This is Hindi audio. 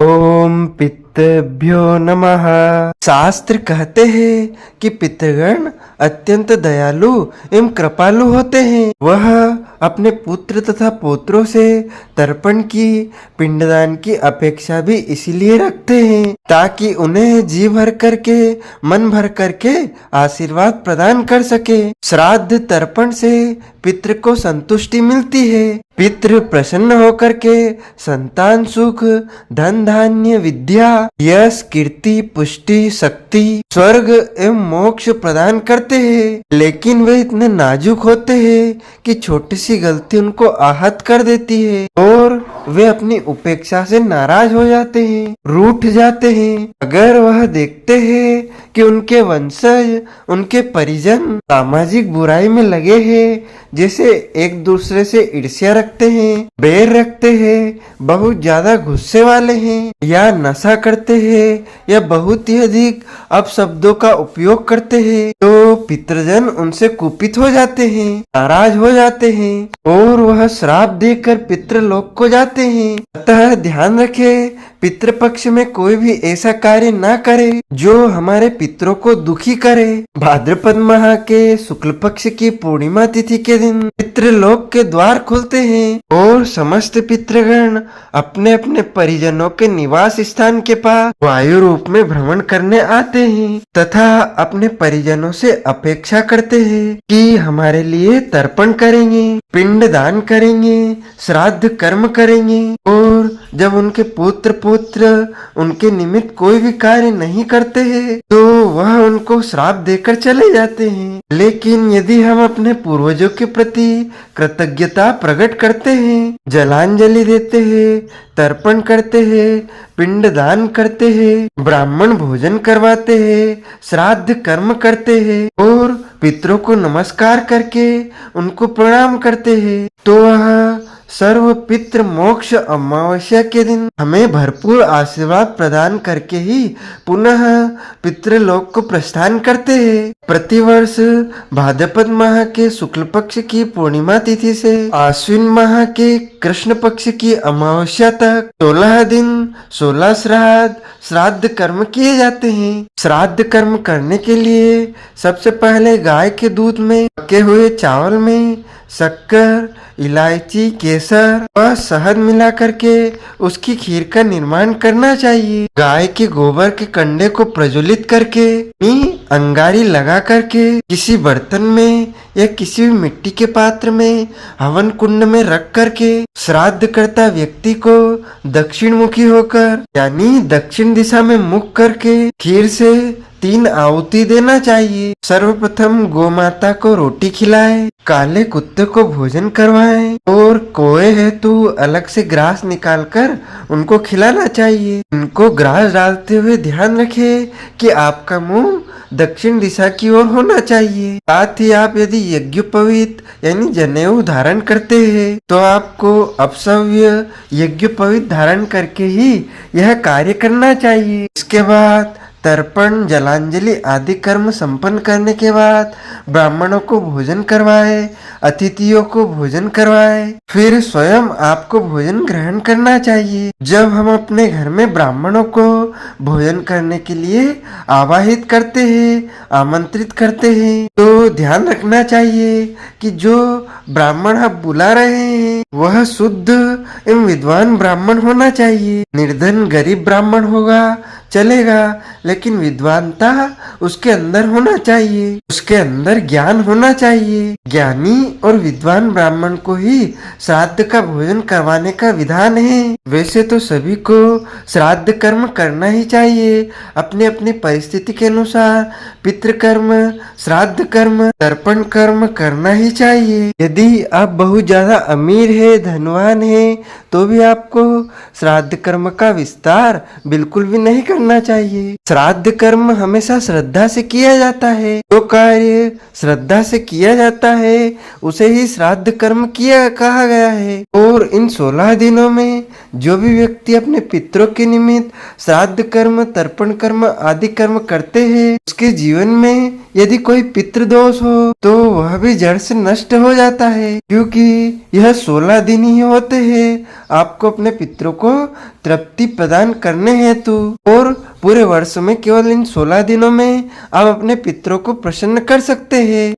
ओम पितृभ्यो नमः। शास्त्र कहते हैं कि पितृगण अत्यंत दयालु एवं कृपालु होते हैं। वह अपने पुत्र तथा पौत्रों से तर्पण की पिंडदान की अपेक्षा भी इसीलिए रखते हैं ताकि उन्हें जी भर करके मन भर करके आशीर्वाद प्रदान कर सके। श्राद्ध तर्पण से पितृ को संतुष्टि मिलती है। पितृ प्रसन्न होकर के संतान सुख, धन धान्य, विद्या, यश, कीर्ति, पुष्टि, शक्ति, स्वर्ग एवं मोक्ष प्रदान करते हैं। लेकिन वे इतने नाजुक होते हैं कि छोटी सी गलती उनको आहत कर देती है और वे अपनी उपेक्षा से नाराज हो जाते हैं, रूठ जाते हैं। अगर वह देखते हैं कि उनके वंशज, उनके परिजन सामाजिक बुराई में लगे हैं, जैसे एक दूसरे से ईर्ष्या रखते हैं, बैर रखते हैं, बहुत ज्यादा गुस्से वाले हैं, या नशा करते हैं, या बहुत ही अधिक अपशब्दों का उपयोग करते हैं, तो पितृजन उनसे कुपित हो जाते हैं, नाराज हो जाते हैं और वह श्राप देकर पितृलोक को जाते हैं। अतः ध्यान रखें, पितृपक्ष में कोई भी ऐसा कार्य ना करे जो हमारे पितरों को दुखी करे। भाद्रपद माह के शुक्ल पक्ष की पूर्णिमा तिथि के दिन पितृलोक के द्वार खुलते हैं और समस्त पितृगण अपने अपने परिजनों के निवास स्थान के पास वायु रूप में भ्रमण करने आते हैं तथा अपने परिजनों से अपेक्षा करते हैं कि हमारे लिए तर्पण करेंगे, पिंड दान करेंगे, श्राद्ध कर्म करेंगे। और जब उनके पुत्र उनके निमित्त कोई भी कार्य नहीं करते हैं तो वह उनको श्राप देकर चले जाते हैं। लेकिन यदि हम अपने पूर्वजों के प्रति कृतज्ञता प्रकट करते हैं, जलांजलि देते हैं, तर्पण करते हैं, पिंड दान करते हैं, ब्राह्मण भोजन करवाते हैं, श्राद्ध कर्म करते हैं और पितरों को नमस्कार करके उनको प्रणाम करते हैं, तो वह सर्व पितृ मोक्ष अमावस्या के दिन हमें भरपूर आशीर्वाद प्रदान करके ही पुनः पितृलोक को प्रस्थान करते हैं। प्रतिवर्ष भाद्रपद माह के शुक्ल पक्ष की पूर्णिमा तिथि से आश्विन माह के कृष्ण पक्ष की अमावस्या तक 16 दिन 16 श्राद्ध कर्म किए जाते हैं। श्राद्ध कर्म करने के लिए सबसे पहले गाय के दूध में, पके हुए चावल में शक्कर, इलायची, केसर व शहद मिला करके उसकी खीर का निर्माण करना चाहिए। गाय के गोबर के कंडे को प्रज्वलित करके अंगारी लगा करके किसी बर्तन में या किसी भी मिट्टी के पात्र में हवन कुंड में रख करके श्राद्ध करता व्यक्ति को दक्षिण मुखी होकर यानी दक्षिण दिशा में मुख करके खीर से 3 आहुति देना चाहिए। सर्वप्रथम गौ माता को रोटी खिलाए, काले कुत्ते को भोजन करवाएं और कोए हेतु अलग से ग्रास निकालकर उनको खिलाना चाहिए। इनको ग्रास डालते हुए ध्यान रखें कि आपका मुंह दक्षिण दिशा की ओर होना चाहिए। साथ ही आप यदि यज्ञोपवीत यानी जनेऊ धारण करते हैं तो आपको अपसव्य यज्ञोपवीत धारण करके ही यह कार्य करना चाहिए। इसके बाद तर्पण, जलांजलि आदि कर्म संपन्न करने के बाद ब्राह्मणों को भोजन करवाए, अतिथियों को भोजन करवाए, फिर स्वयं आपको भोजन ग्रहण करना चाहिए। जब हम अपने घर में ब्राह्मणों को भोजन करने के लिए आवाहित करते हैं, आमंत्रित करते हैं, तो ध्यान रखना चाहिए कि जो ब्राह्मण आप बुला रहे हैं वह शुद्ध एवं विद्वान ब्राह्मण होना चाहिए। निर्धन गरीब ब्राह्मण होगा चलेगा, लेकिन विद्वानता उसके अंदर होना चाहिए, उसके अंदर ज्ञान होना चाहिए। ज्ञानी और विद्वान ब्राह्मण को ही श्राद्ध का भोजन करवाने का विधान है। वैसे तो सभी को श्राद्ध कर्म करना ही चाहिए, अपने अपनी परिस्थिति के अनुसार पितृकर्म, श्राद्ध कर्म, तर्पण कर्म करना ही चाहिए। यदि आप बहुत ज्यादा अमीर है, धनवान है, तो भी आपको श्राद्ध कर्म का विस्तार बिल्कुल भी नहीं करना चाहिए। श्राद्ध कर्म हमेशा श्रद्धा से किया जाता है। जो कार्य श्रद्धा से किया जाता है उसे ही श्राद्ध कर्म किया कहा गया है। और इन 16 दिनों में जो भी व्यक्ति अपने पितरों के निमित्त श्राद्ध कर्म, तर्पण कर्म आदि कर्म करते हैं, उसके जीवन में यदि कोई पितृदोष हो तो वह भी जड़ से नष्ट हो जाता है, क्योंकि यह 16 दिन ही होते हैं आपको अपने पितरों को तृप्ति प्रदान करने हेतु, और पूरे वर्ष में केवल इन 16 दिनों में आप अपने पितरों को प्रसन्न कर सकते हैं।